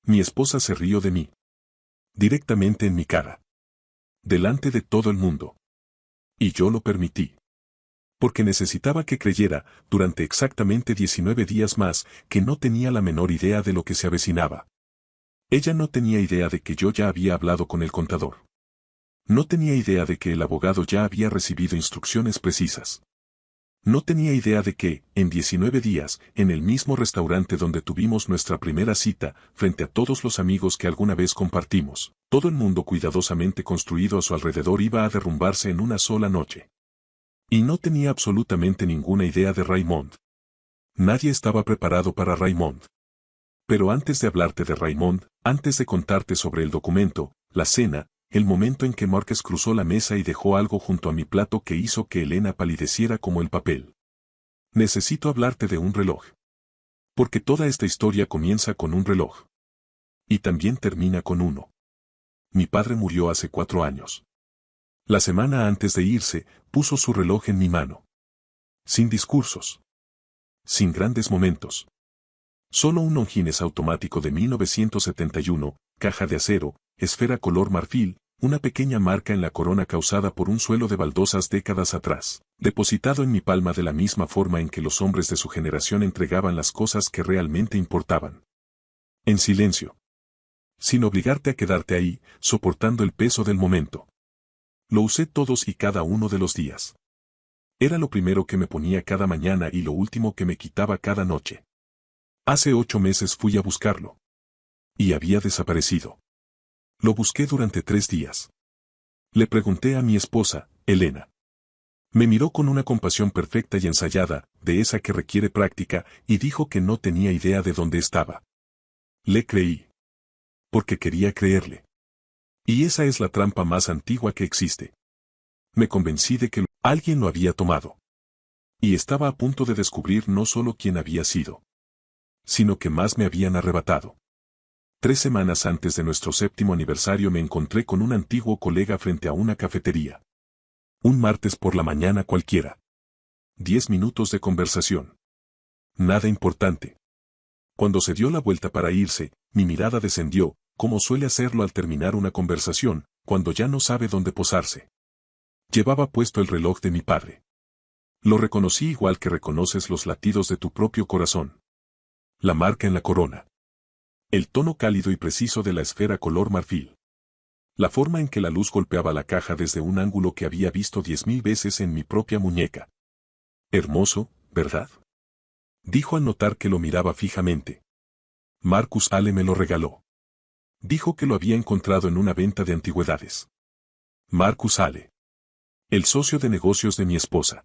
Mi esposa se rió de mí. Directamente en mi cara. Delante de todo el mundo. Y yo lo permití. Porque necesitaba que creyera, durante exactamente 19 días más, que no tenía la menor idea de lo que se avecinaba. Ella no tenía idea de que yo ya había hablado con el contador. No tenía idea de que el abogado ya había recibido instrucciones precisas. No tenía idea de que, en 19 días, en el mismo restaurante donde tuvimos nuestra primera cita, frente a todos los amigos que alguna vez compartimos, todo el mundo cuidadosamente construido a su alrededor iba a derrumbarse en una sola noche. Y no tenía absolutamente ninguna idea de Raymond. Nadie estaba preparado para Raymond. Pero antes de hablarte de Raymond, antes de contarte sobre el documento, la cena, el momento en que Marcus cruzó la mesa y dejó algo junto a mi plato que hizo que Elena palideciera como el papel. Necesito hablarte de un reloj. Porque toda esta historia comienza con un reloj. Y también termina con uno. Mi padre murió hace 4 años. La semana antes de irse, puso su reloj en mi mano. Sin discursos. Sin grandes momentos. Solo un Longines automático de 1971, caja de acero, esfera color marfil, una pequeña marca en la corona causada por un suelo de baldosas décadas atrás, depositado en mi palma de la misma forma en que los hombres de su generación entregaban las cosas que realmente importaban. En silencio. Sin obligarte a quedarte ahí, soportando el peso del momento. Lo usé todos y cada uno de los días. Era lo primero que me ponía cada mañana y lo último que me quitaba cada noche. Hace 8 meses fui a buscarlo. Y había desaparecido. Lo busqué durante 3 días. Le pregunté a mi esposa, Elena. Me miró con una compasión perfecta y ensayada, de esa que requiere práctica, y dijo que no tenía idea de dónde estaba. Le creí. Porque quería creerle. Y esa es la trampa más antigua que existe. Me convencí de que alguien lo había tomado. Y estaba a punto de descubrir no solo quién había sido, sino que más me habían arrebatado. 3 semanas antes de nuestro 7º aniversario me encontré con un antiguo colega frente a una cafetería. Un martes por la mañana cualquiera. 10 minutos de conversación. Nada importante. Cuando se dio la vuelta para irse, mi mirada descendió, como suele hacerlo al terminar una conversación, cuando ya no sabe dónde posarse. Llevaba puesto el reloj de mi padre. Lo reconocí igual que reconoces los latidos de tu propio corazón. La marca en la corona. El tono cálido y preciso de la esfera color marfil. La forma en que la luz golpeaba la caja desde un ángulo que había visto 10.000 veces en mi propia muñeca. Hermoso, ¿verdad? Dijo al notar que lo miraba fijamente. Marcus Ale me lo regaló. Dijo que lo había encontrado en una venta de antigüedades. Marcus Ale. El socio de negocios de mi esposa.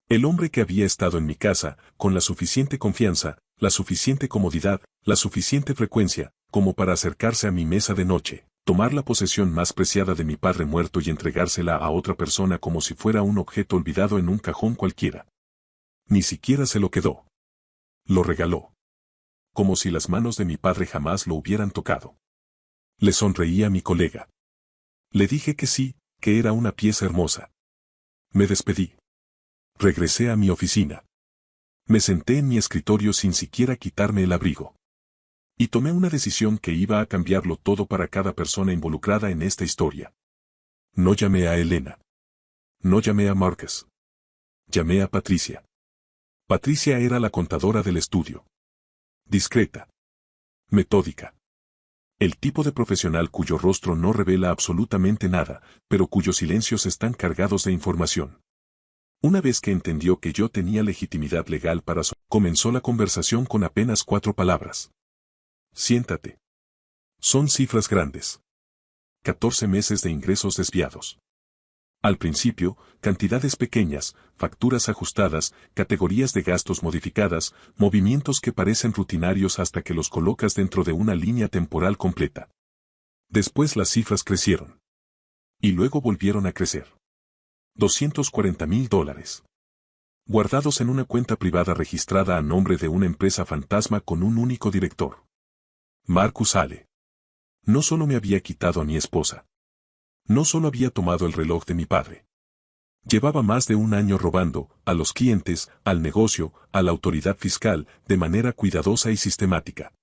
El hombre que había estado en mi casa, con la suficiente confianza, la suficiente comodidad, la suficiente frecuencia, como para acercarse a mi mesa de noche, tomar la posesión más preciada de mi padre muerto y entregársela a otra persona como si fuera un objeto olvidado en un cajón cualquiera. Ni siquiera se lo quedó. Lo regaló. Como si las manos de mi padre jamás lo hubieran tocado. Le sonreí a mi colega. Le dije que sí, que era una pieza hermosa. Me despedí. Regresé a mi oficina. Me senté en mi escritorio sin siquiera quitarme el abrigo. Y tomé una decisión que iba a cambiarlo todo para cada persona involucrada en esta historia. No llamé a Elena. No llamé a Marcus. Llamé a Patricia. Patricia era la contadora del estudio. Discreta. Metódica. El tipo de profesional cuyo rostro no revela absolutamente nada, pero cuyos silencios están cargados de información. Una vez que entendió que yo tenía legitimidad legal para comenzó la conversación con apenas 4 palabras. Siéntate. Son cifras grandes. 14 meses de ingresos desviados. Al principio, cantidades pequeñas, facturas ajustadas, categorías de gastos modificadas, movimientos que parecen rutinarios hasta que los colocas dentro de una línea temporal completa. Después las cifras crecieron. Y luego volvieron a crecer. $240,000. Guardados en una cuenta privada registrada a nombre de una empresa fantasma con un único director. Marcus Ale. No solo me había quitado a mi esposa. No solo había tomado el reloj de mi padre. Llevaba más de 1 año robando, a los clientes, al negocio, a la autoridad fiscal, de manera cuidadosa y sistemática.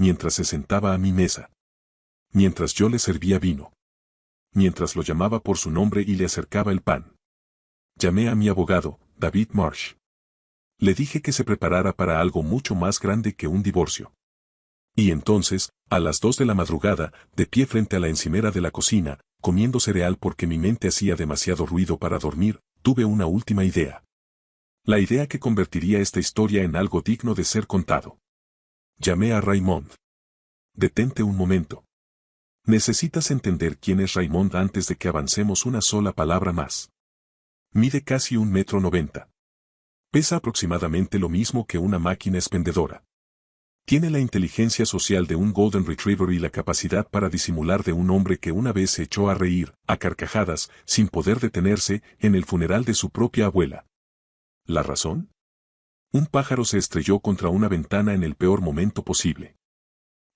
mientras se sentaba a mi mesa. Mientras yo le servía vino. Mientras lo llamaba por su nombre y le acercaba el pan. Llamé a mi abogado, David Marsh. Le dije que se preparara para algo mucho más grande que un divorcio. Y entonces, a las 2 de la madrugada, de pie frente a la encimera de la cocina, comiendo cereal porque mi mente hacía demasiado ruido para dormir, tuve una última idea. La idea que convertiría esta historia en algo digno de ser contado. Llamé a Raymond. Detente un momento. Necesitas entender quién es Raymond antes de que avancemos una sola palabra más. Mide casi 1,90 m. Pesa aproximadamente lo mismo que una máquina expendedora. Tiene la inteligencia social de un Golden Retriever y la capacidad para disimular de un hombre que una vez se echó a reír, a carcajadas, sin poder detenerse, en el funeral de su propia abuela. ¿La razón? Un pájaro se estrelló contra una ventana en el peor momento posible.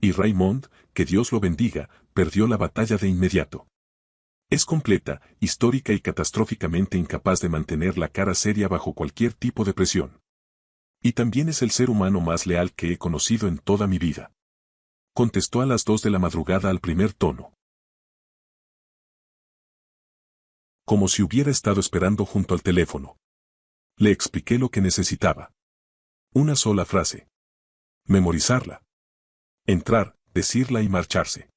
Y Raymond, que Dios lo bendiga, perdió la batalla de inmediato. Es completa, histórica y catastróficamente incapaz de mantener la cara seria bajo cualquier tipo de presión. Y también es el ser humano más leal que he conocido en toda mi vida. Contestó a las 2 de la madrugada al primer tono. Como si hubiera estado esperando junto al teléfono. Le expliqué lo que necesitaba. Una sola frase. Memorizarla. Entrar, decirla y marcharse.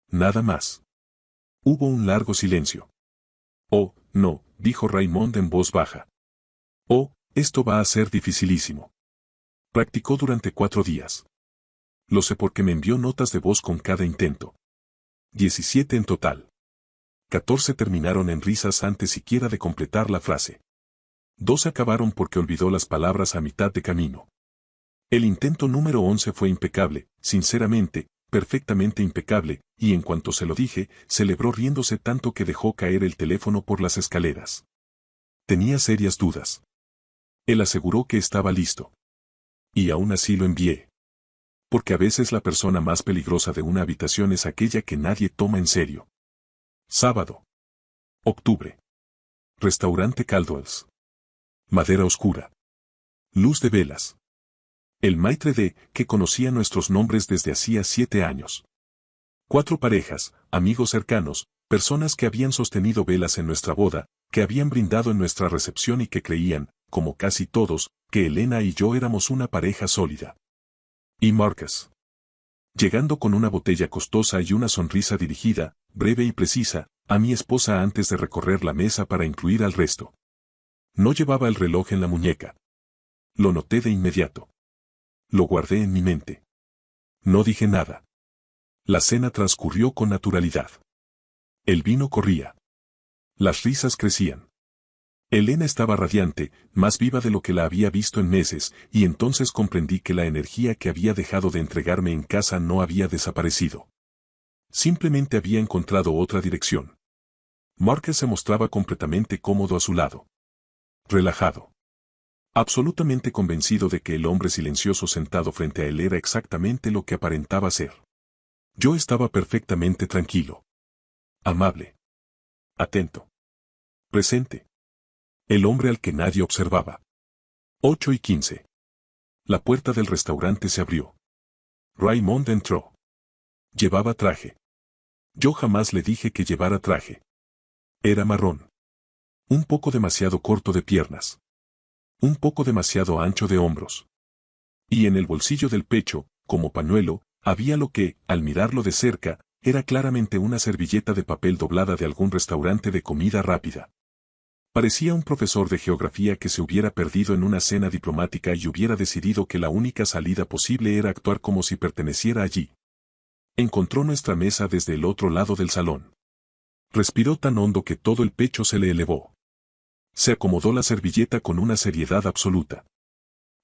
Nada más. Hubo un largo silencio. Oh, no, dijo Raymond en voz baja. Oh, esto va a ser dificilísimo. Practicó durante 4 días. Lo sé porque me envió notas de voz con cada intento. 17 en total. 14 terminaron en risas antes siquiera de completar la frase. 2 acabaron porque olvidó las palabras a mitad de camino. El intento número 11 fue impecable, sinceramente, perfectamente impecable, y en cuanto se lo dije, celebró riéndose tanto que dejó caer el teléfono por las escaleras. Tenía serias dudas. Él aseguró que estaba listo. Y aún así lo envié. Porque a veces la persona más peligrosa de una habitación es aquella que nadie toma en serio. Sábado. Octubre. Restaurante Caldwell's. Madera oscura. Luz de velas. El maitre de, que conocía nuestros nombres desde hacía 7 años. 4 parejas, amigos cercanos, personas que habían sostenido velas en nuestra boda, que habían brindado en nuestra recepción y que creían, como casi todos, que Elena y yo éramos una pareja sólida. Y Marcus. Llegando con una botella costosa y una sonrisa dirigida, breve y precisa, a mi esposa antes de recorrer la mesa para incluir al resto. No llevaba el reloj en la muñeca. Lo noté de inmediato. Lo guardé en mi mente. No dije nada. La cena transcurrió con naturalidad. El vino corría. Las risas crecían. Elena estaba radiante, más viva de lo que la había visto en meses, y entonces comprendí que la energía que había dejado de entregarme en casa no había desaparecido. Simplemente había encontrado otra dirección. Marcus se mostraba completamente cómodo a su lado. Relajado. Absolutamente convencido de que el hombre silencioso sentado frente a él era exactamente lo que aparentaba ser. Yo estaba perfectamente tranquilo. Amable. Atento. Presente. El hombre al que nadie observaba. 8:15. La puerta del restaurante se abrió. Raymond entró. Llevaba traje. Yo jamás le dije que llevara traje. Era marrón. Un poco demasiado corto de piernas. Un poco demasiado ancho de hombros. Y en el bolsillo del pecho, como pañuelo, había lo que, al mirarlo de cerca, era claramente una servilleta de papel doblada de algún restaurante de comida rápida. Parecía un profesor de geografía que se hubiera perdido en una cena diplomática y hubiera decidido que la única salida posible era actuar como si perteneciera allí. Encontró nuestra mesa desde el otro lado del salón. Respiró tan hondo que todo el pecho se le elevó. Se acomodó la servilleta con una seriedad absoluta.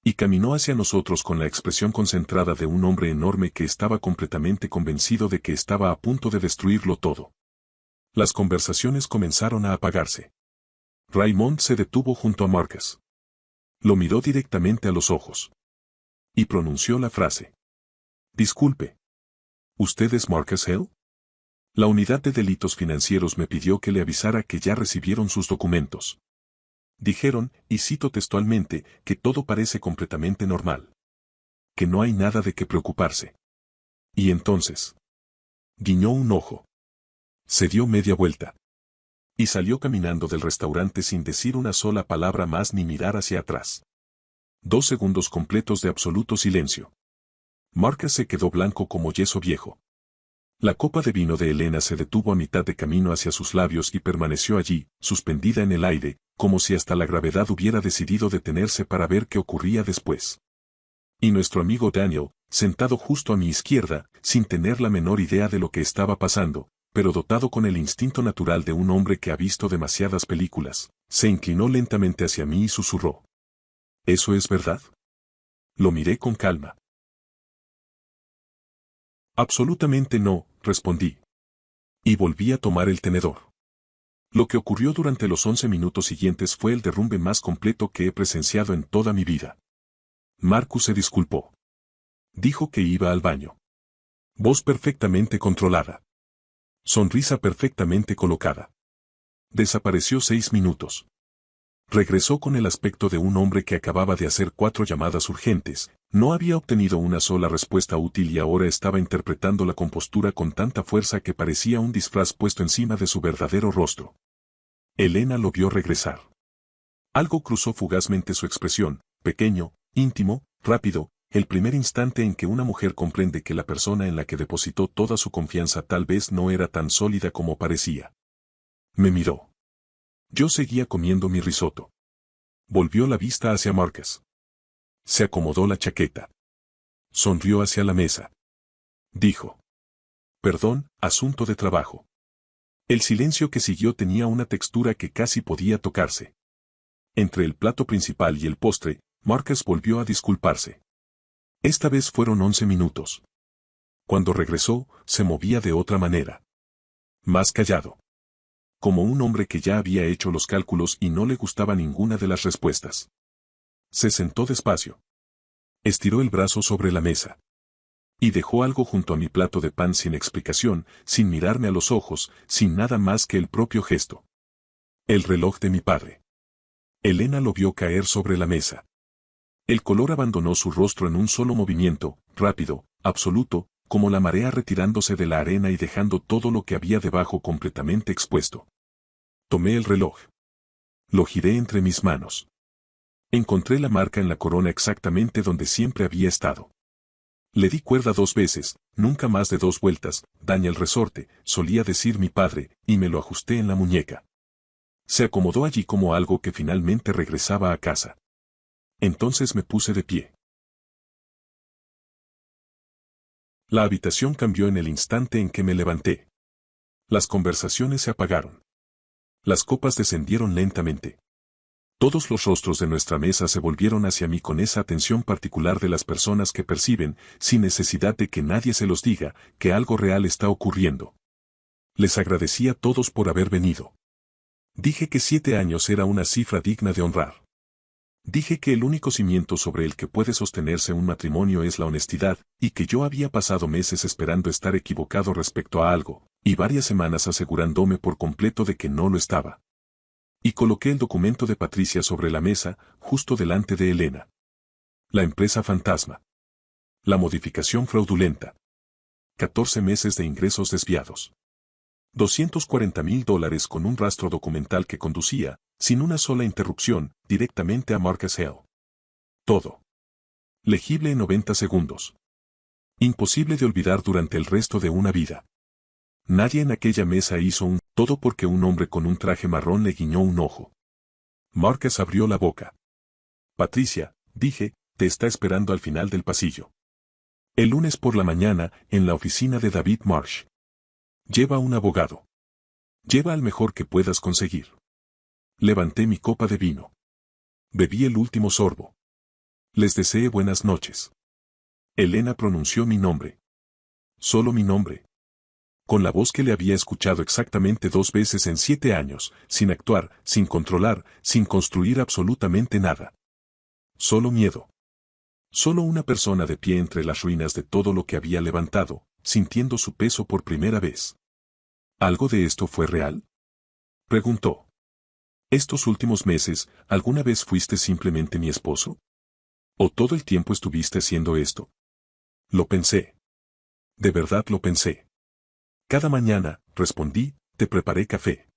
Y caminó hacia nosotros con la expresión concentrada de un hombre enorme que estaba completamente convencido de que estaba a punto de destruirlo todo. Las conversaciones comenzaron a apagarse. Raymond se detuvo junto a Marcus. Lo miró directamente a los ojos. Y pronunció la frase. Disculpe. ¿Usted es Marcus Hale? La unidad de delitos financieros me pidió que le avisara que ya recibieron sus documentos. Dijeron, y cito textualmente, que todo parece completamente normal. Que no hay nada de qué preocuparse. Y entonces guiñó un ojo. Se dio media vuelta. Y salió caminando del restaurante sin decir una sola palabra más ni mirar hacia atrás. 2 segundos completos de absoluto silencio. Marcus se quedó blanco como yeso viejo. La copa de vino de Elena se detuvo a mitad de camino hacia sus labios y permaneció allí, suspendida en el aire, como si hasta la gravedad hubiera decidido detenerse para ver qué ocurría después. Y nuestro amigo Daniel, sentado justo a mi izquierda, sin tener la menor idea de lo que estaba pasando, pero dotado con el instinto natural de un hombre que ha visto demasiadas películas, se inclinó lentamente hacia mí y susurró. ¿Eso es verdad? Lo miré con calma. Absolutamente no, respondí. Y volví a tomar el tenedor. Lo que ocurrió durante los 11 minutos siguientes fue el derrumbe más completo que he presenciado en toda mi vida. Marcus se disculpó. Dijo que iba al baño. Voz perfectamente controlada. Sonrisa perfectamente colocada. Desapareció 6 minutos. Regresó con el aspecto de un hombre que acababa de hacer 4 llamadas urgentes, no había obtenido una sola respuesta útil y ahora estaba interpretando la compostura con tanta fuerza que parecía un disfraz puesto encima de su verdadero rostro. Elena lo vio regresar. Algo cruzó fugazmente su expresión, pequeño, íntimo, rápido, el primer instante en que una mujer comprende que la persona en la que depositó toda su confianza tal vez no era tan sólida como parecía. Me miró. Yo seguía comiendo mi risotto. Volvió la vista hacia Marcus. Se acomodó la chaqueta. Sonrió hacia la mesa. Dijo. Perdón, asunto de trabajo. El silencio que siguió tenía una textura que casi podía tocarse. Entre el plato principal y el postre, Marcus volvió a disculparse. Esta vez fueron 11 minutos. Cuando regresó, se movía de otra manera. Más callado. Como un hombre que ya había hecho los cálculos y no le gustaba ninguna de las respuestas. Se sentó despacio. Estiró el brazo sobre la mesa. Y dejó algo junto a mi plato de pan sin explicación, sin mirarme a los ojos, sin nada más que el propio gesto. El reloj de mi padre. Elena lo vio caer sobre la mesa. El color abandonó su rostro en un solo movimiento, rápido, absoluto, como la marea retirándose de la arena y dejando todo lo que había debajo completamente expuesto. Tomé el reloj. Lo giré entre mis manos. Encontré la marca en la corona exactamente donde siempre había estado. Le di cuerda 2 veces, nunca más de 2 vueltas, daña el resorte, solía decir mi padre, y me lo ajusté en la muñeca. Se acomodó allí como algo que finalmente regresaba a casa. Entonces me puse de pie. La habitación cambió en el instante en que me levanté. Las conversaciones se apagaron. Las copas descendieron lentamente. Todos los rostros de nuestra mesa se volvieron hacia mí con esa atención particular de las personas que perciben, sin necesidad de que nadie se los diga, que algo real está ocurriendo. Les agradecí a todos por haber venido. Dije que 7 años era una cifra digna de honrar. Dije que el único cimiento sobre el que puede sostenerse un matrimonio es la honestidad, y que yo había pasado meses esperando estar equivocado respecto a algo, y varias semanas asegurándome por completo de que no lo estaba. Y coloqué el documento de Patricia sobre la mesa, justo delante de Elena. La empresa fantasma. La modificación fraudulenta. 14 meses de ingresos desviados. $240,000 con un rastro documental que conducía, sin una sola interrupción, directamente a Marcus Hill. Todo. Legible en 90 segundos. Imposible de olvidar durante el resto de una vida. Nadie en aquella mesa hizo todo porque un hombre con un traje marrón le guiñó un ojo. Marcus abrió la boca. Patricia, dije, te está esperando al final del pasillo. El lunes por la mañana, en la oficina de David Marsh. Lleva un abogado. Lleva al mejor que puedas conseguir. Levanté mi copa de vino. Bebí el último sorbo. Les deseé buenas noches. Elena pronunció mi nombre. Solo mi nombre. Con la voz que le había escuchado exactamente 2 veces en 7 años, sin actuar, sin controlar, sin construir absolutamente nada. Solo miedo. Solo una persona de pie entre las ruinas de todo lo que había levantado, sintiendo su peso por primera vez. ¿Algo de esto fue real? Preguntó. ¿Estos últimos meses, alguna vez fuiste simplemente mi esposo? ¿O todo el tiempo estuviste haciendo esto? Lo pensé. De verdad lo pensé. Cada mañana, respondí, te preparé café.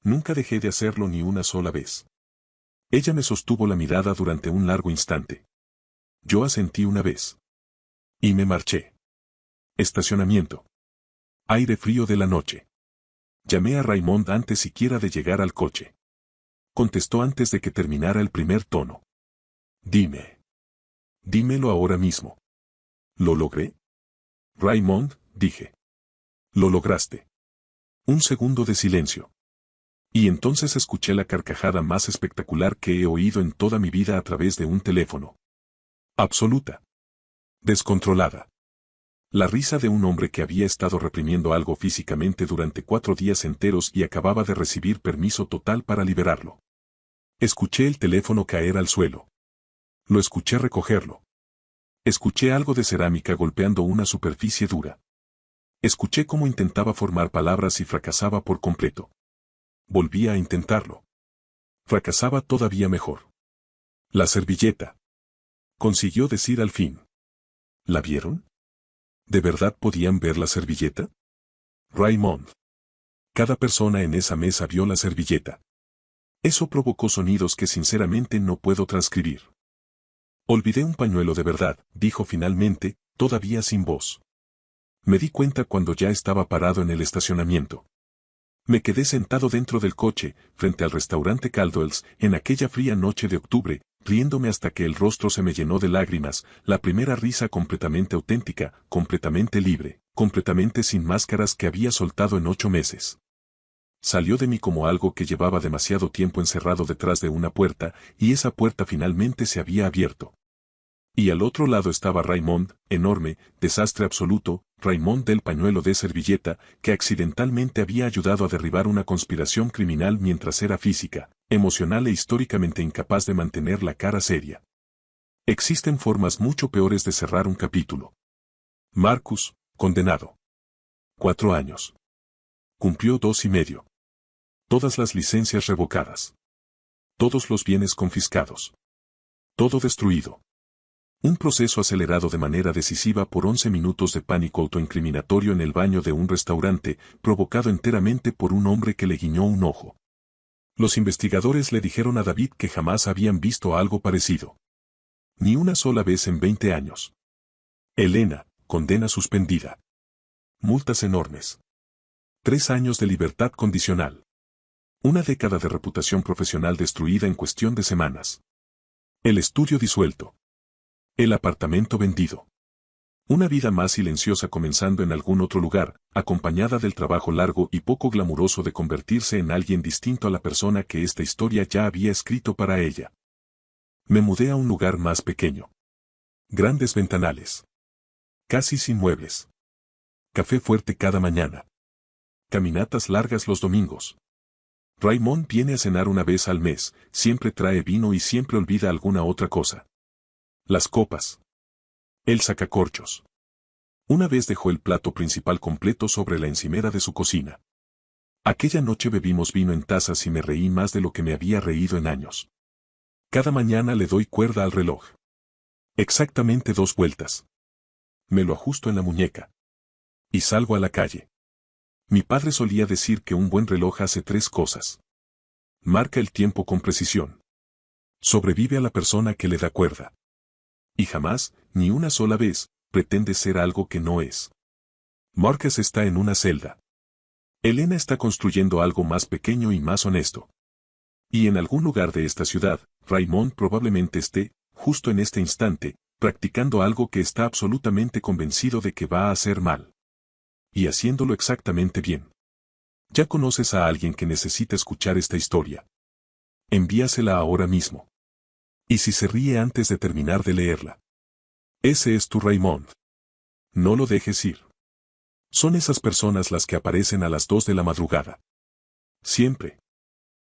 Nunca dejé de hacerlo ni una sola vez. Ella me sostuvo la mirada durante un largo instante. Yo asentí una vez. Y me marché. Estacionamiento. Aire frío de la noche. Llamé a Raymond antes siquiera de llegar al coche. Contestó antes de que terminara el primer tono. Dime. Dímelo ahora mismo. ¿Lo logré? Raymond, dije. Lo lograste. Un segundo de silencio. Y entonces escuché la carcajada más espectacular que he oído en toda mi vida a través de un teléfono. Absoluta. Descontrolada. La risa de un hombre que había estado reprimiendo algo físicamente durante 4 días enteros y acababa de recibir permiso total para liberarlo. Escuché el teléfono caer al suelo. Lo escuché recogerlo. Escuché algo de cerámica golpeando una superficie dura. Escuché cómo intentaba formar palabras y fracasaba por completo. Volvía a intentarlo. Fracasaba todavía mejor. La servilleta. Consiguió decir al fin. ¿La vieron? ¿De verdad podían ver la servilleta? Raymond. Cada persona en esa mesa vio la servilleta. Eso provocó sonidos que sinceramente no puedo transcribir. Olvidé un pañuelo de verdad, dijo finalmente, todavía sin voz. Me di cuenta cuando ya estaba parado en el estacionamiento. Me quedé sentado dentro del coche, frente al restaurante Caldwell's, en aquella fría noche de octubre, riéndome hasta que el rostro se me llenó de lágrimas, la primera risa completamente auténtica, completamente libre, completamente sin máscaras que había soltado en 8 meses. Salió de mí como algo que llevaba demasiado tiempo encerrado detrás de una puerta, y esa puerta finalmente se había abierto. Y al otro lado estaba Raymond, enorme, desastre absoluto, Raymond del pañuelo de servilleta, que accidentalmente había ayudado a derribar una conspiración criminal mientras era física, emocional e históricamente incapaz de mantener la cara seria. Existen formas mucho peores de cerrar un capítulo. Marcus, condenado. 4 años. Cumplió 2 y medio. Todas las licencias revocadas. Todos los bienes confiscados. Todo destruido. Un proceso acelerado de manera decisiva por 11 minutos de pánico autoincriminatorio en el baño de un restaurante, provocado enteramente por un hombre que le guiñó un ojo. Los investigadores le dijeron a David que jamás habían visto algo parecido. Ni una sola vez en 20 años. Elena, condena suspendida. Multas enormes. 3 años de libertad condicional. Una década de reputación profesional destruida en cuestión de semanas. El estudio disuelto. El apartamento vendido. Una vida más silenciosa comenzando en algún otro lugar, acompañada del trabajo largo y poco glamuroso de convertirse en alguien distinto a la persona que esta historia ya había escrito para ella. Me mudé a un lugar más pequeño. Grandes ventanales. Casi sin muebles. Café fuerte cada mañana. Caminatas largas los domingos. Raymond viene a cenar una vez al mes, siempre trae vino y siempre olvida alguna otra cosa. Las copas. El sacacorchos. Una vez dejó el plato principal completo sobre la encimera de su cocina. Aquella noche bebimos vino en tazas y me reí más de lo que me había reído en años. Cada mañana le doy cuerda al reloj. Exactamente 2 vueltas. Me lo ajusto en la muñeca. Y salgo a la calle. Mi padre solía decir que un buen reloj hace 3 cosas. Marca el tiempo con precisión. Sobrevive a la persona que le da cuerda. Y jamás, ni una sola vez, pretende ser algo que no es. Marcus está en una celda. Elena está construyendo algo más pequeño y más honesto. Y en algún lugar de esta ciudad, Raymond probablemente esté, justo en este instante, practicando algo que está absolutamente convencido de que va a hacer mal. Y haciéndolo exactamente bien. Ya conoces a alguien que necesita escuchar esta historia. Envíasela ahora mismo. Y si se ríe antes de terminar de leerla. Ese es tu Raymond. No lo dejes ir. Son esas personas las que aparecen a las 2 de la madrugada. Siempre.